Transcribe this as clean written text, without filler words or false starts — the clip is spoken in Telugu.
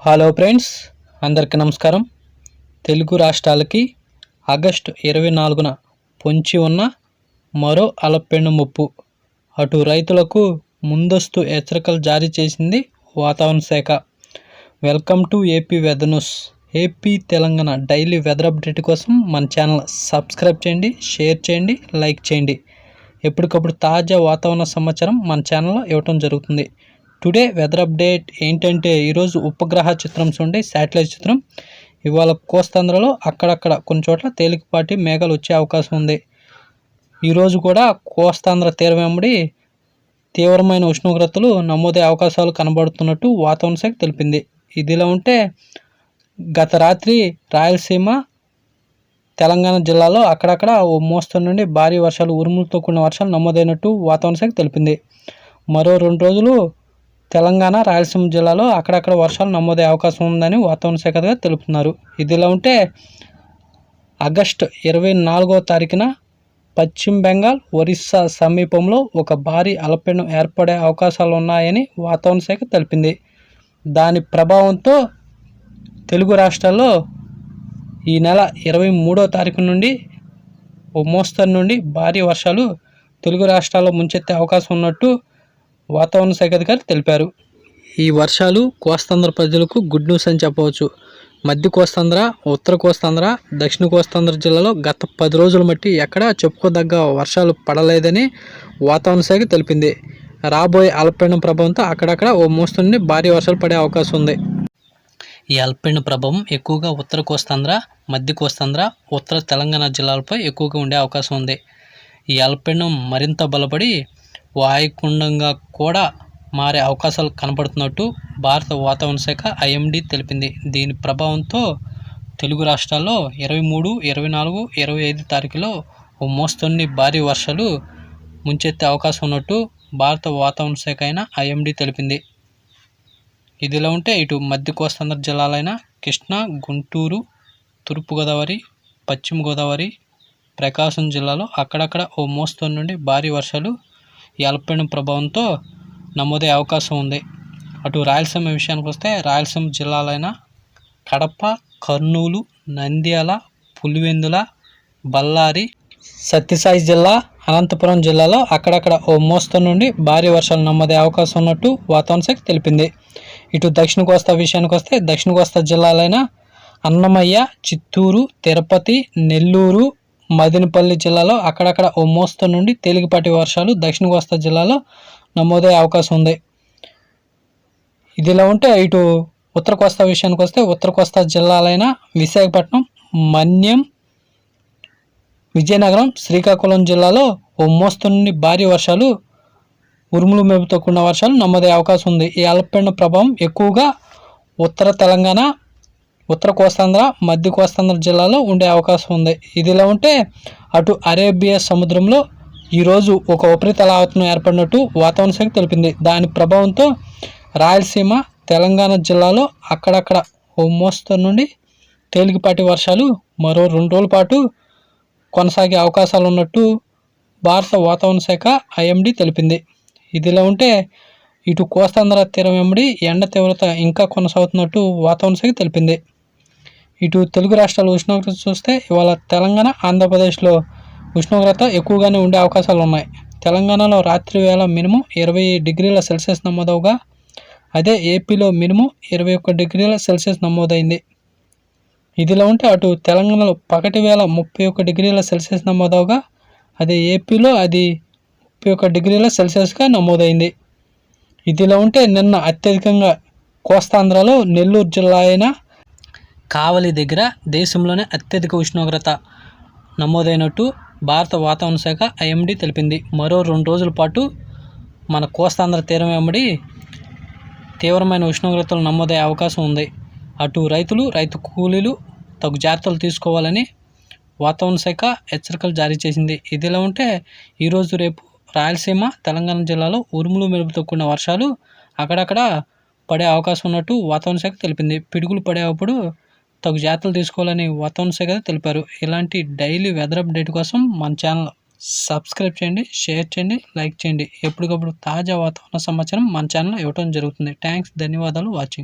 హలో ఫ్రెండ్స్, అందరికీ నమస్కారం. తెలుగు రాష్ట్రాలకి ఆగస్టు 24న పొంచి ఉన్న మరో అలపెండు ముప్పు. అటు రైతులకు ముందస్తు హెచ్చరికలు జారీ చేసింది వాతావరణ శాఖ. Welcome to AP weather news. AP Telangana daily weather update కోసం మన ఛానల్ సబ్స్క్రైబ్ చేయండి, షేర్ చేయండి, లైక్ చేయండి. ఎప్పటికప్పుడు తాజా వాతావరణ సమాచారం మన ఛానల్లో ఇవ్వటం జరుగుతుంది. టుడే వెదర్ అప్డేట్ ఏంటంటే, ఈరోజు ఉపగ్రహ చిత్రం చూడండి, శాటిలైట్ చిత్రం. ఇవాళ కోస్తాంధ్రలో అక్కడక్కడ కొన్ని చోట్ల తేలికపాటి మేఘాలు వచ్చే అవకాశం ఉంది. ఈరోజు కూడా కోస్తాంధ్ర తీరం వెంబడి తీవ్రమైన ఉష్ణోగ్రతలు నమోదయ్యే అవకాశాలు కనబడుతున్నట్టు వాతావరణ శాఖ తెలిపింది. ఇదిలా ఉంటే గత రాత్రి రాయలసీమ, తెలంగాణ జిల్లాలో అక్కడక్కడ ఓ మోస్తరు నుండి భారీ వర్షాలు, ఉరుములతో కూడిన వర్షాలు నమోదైనట్టు వాతావరణ శాఖ తెలిపింది. మరో 2 రోజులు తెలంగాణ, రాయలసీమ జిల్లాలో అక్కడక్కడ వర్షాలు నమోదయ్యే అవకాశం ఉందని వాతావరణ శాఖ తెలుపుతున్నారు. ఇదిలా ఉంటే ఆగస్టు 24వ తారీఖున పశ్చిమ బెంగాల్, ఒరిస్సా సమీపంలో ఒక భారీ అల్పపీడనం ఏర్పడే అవకాశాలు ఉన్నాయని వాతావరణ శాఖ తెలిపింది. దాని ప్రభావంతో తెలుగు రాష్ట్రాల్లో ఈ నెల 23వ తారీఖు నుండి ఓ మోస్తరు నుండి భారీ వర్షాలు తెలుగు రాష్ట్రాల్లో ముంచెత్తే అవకాశం ఉన్నట్టు వాతావరణ శాఖ అధికారులు తెలిపారు. ఈ వర్షాలు కోస్తాంధ్ర ప్రజలకు గుడ్ న్యూస్ అని చెప్పవచ్చు. మధ్య కోస్తాంధ్ర, ఉత్తర కోస్తాంధ్ర, దక్షిణ కోస్తాంధ్ర జిల్లాలో గత 10 రోజుల మట్టి ఎక్కడా చెప్పుకోదగ్గ వర్షాలు పడలేదని వాతావరణ శాఖ తెలిపింది. రాబోయే అల్పపీడనం ప్రభావంతో అక్కడక్కడ ఓ మోస్తరు నుండి భారీ వర్షాలు పడే అవకాశం ఉంది. ఈ అల్పపీడన ప్రభావం ఎక్కువగా ఉత్తర కోస్తాంధ్ర, మధ్య కోస్తాంధ్ర, ఉత్తర తెలంగాణ జిల్లాలపై ఎక్కువగా ఉండే అవకాశం ఉంది. ఈ అల్పపీడనం మరింత బలపడి వాయుగుండంగా కూడా మారే అవకాశాలు కనబడుతున్నట్టు భారత వాతావరణ శాఖ ఐఎండీ తెలిపింది. దీని ప్రభావంతో తెలుగు రాష్ట్రాల్లో 23, 24, 25 తారీఖులో ఓ మోస్తరుని భారీ వర్షాలు ముంచెత్తే అవకాశం ఉన్నట్టు భారత వాతావరణ శాఖ అయిన ఐఎండీ తెలిపింది. ఇదిలా ఉంటే ఇటు మధ్య కోస్తాంధ్ర జిల్లాలైన కృష్ణా, గుంటూరు, తూర్పుగోదావరి, పశ్చిమ గోదావరి, ప్రకాశం జిల్లాలో అక్కడక్కడ ఓ మోస్తరు నుండి భారీ వర్షాలు ఈ అల్పపీడనం ప్రభావంతో నమోదయ్యే అవకాశం ఉంది. అటు రాయలసీమ విషయానికి వస్తే రాయలసీమ జిల్లాలైన కడప, కర్నూలు, నంద్యాల, పులివెందుల, బళ్ళారి, సత్యసాయి జిల్లా, అనంతపురం జిల్లాలో అక్కడక్కడ ఓ మోస్తరు నుండి భారీ వర్షాలు నమోదయ్యే అవకాశం ఉన్నట్టు వాతావరణ శాఖ తెలిపింది. ఇటు దక్షిణ కోస్తా విషయానికి వస్తే దక్షిణ కోస్తా జిల్లాలైన అన్నమయ్య, చిత్తూరు, తిరుపతి, నెల్లూరు, మదనపల్లి జిల్లాలో అక్కడక్కడ ఓ మోస్తరు నుండి తేలికపాటి వర్షాలు దక్షిణ కోస్తా జిల్లాలో నమోదయ్యే అవకాశం ఉంది. ఇదిలా ఉంటే ఇటు ఉత్తర కోస్తా విషయానికి వస్తే ఉత్తర కోస్తా జిల్లాలైన విశాఖపట్నం, మన్యం, విజయనగరం, శ్రీకాకుళం జిల్లాలో ఓ మోస్తరు నుండి భారీ వర్షాలు, ఉరుములు మెరుపుతో కూడిన వర్షాలు నమోదయ్యే అవకాశం ఉంది. ఈ అల్పపీడన ప్రభావం ఎక్కువగా ఉత్తర తెలంగాణ, ఉత్తర కోస్తాంధ్ర, మధ్య కోస్తాంధ్ర జిల్లాలో ఉండే అవకాశం ఉంది. ఇదిలా ఉంటే అటు అరేబియా సముద్రంలో ఈరోజు ఒక ఉపరితల ఆవర్తనం ఏర్పడినట్టు వాతావరణ శాఖ తెలిపింది. దాని ప్రభావంతో రాయలసీమ, తెలంగాణ జిల్లాలో అక్కడక్కడ ఓ మోస్తరు నుండి తేలికపాటి వర్షాలు మరో 2 రోజుల పాటు కొనసాగే అవకాశాలు ఉన్నట్టు భారత వాతావరణ శాఖ ఐఎండీ తెలిపింది. ఇదిలా ఉంటే ఇటు కోస్తాంధ్ర తీరం వెంబడి ఎండ తీవ్రత ఇంకా కొనసాగుతున్నట్టు వాతావరణ శాఖ తెలిపింది. ఇటు తెలుగు రాష్ట్రాల ఉష్ణోగ్రత చూస్తే ఇవాళ తెలంగాణ, ఆంధ్రప్రదేశ్లో ఉష్ణోగ్రత ఎక్కువగానే ఉండే అవకాశాలు ఉన్నాయి. తెలంగాణలో రాత్రి వేళ మినిమం 20 డిగ్రీల సెల్సియస్ నమోదవగా, అదే ఏపీలో మినిమం 21 డిగ్రీల సెల్సియస్ నమోదైంది. ఇదిలా ఉంటే అటు తెలంగాణలో పగటి వేళ 31 డిగ్రీల సెల్సియస్ నమోదవగా, అదే ఏపీలో అది 31 డిగ్రీల సెల్సియస్గా నమోదైంది. ఇదిలా ఉంటే నిన్న అత్యధికంగా కోస్తాంధ్రలో నెల్లూరు జిల్లా అయిన కావలి దగ్గర దేశంలోనే అత్యధిక ఉష్ణోగ్రత నమోదైనట్టు భారత వాతావరణ శాఖ ఐఎండీ తెలిపింది. మరో 2 రోజుల పాటు మన కోస్తాంధ్ర తీరం వెంబడి తీవ్రమైన ఉష్ణోగ్రతలు నమోదయ్యే అవకాశం ఉంది. అటు రైతులు, రైతు కూలీలు తగు జాగ్రత్తలు తీసుకోవాలని వాతావరణ శాఖ హెచ్చరికలు జారీ చేసింది. ఇదిలా ఉంటే ఈరోజు రేపు రాయలసీమ, తెలంగాణ జిల్లాలో ఉరుములు మెరుపుతో కూడిన వర్షాలు అక్కడక్కడ పడే అవకాశం ఉన్నట్టు వాతావరణ శాఖ తెలిపింది. పిడుగులు పడేటప్పుడు తగు జాగ్రత్తలు తీసుకోవాలని వాతావరణ శాఖ తెలిపారు. ఇలాంటి డైలీ వెదర్ అప్డేట్ కోసం మన ఛానల్ సబ్స్క్రైబ్ చేయండి, షేర్ చేయండి, లైక్ చేయండి. ఎప్పటికప్పుడు తాజా వాతావరణ సమాచారం మన ఛానల్లో ఇవ్వడం జరుగుతుంది. థ్యాంక్స్, ధన్యవాదాలు వాచింగ్.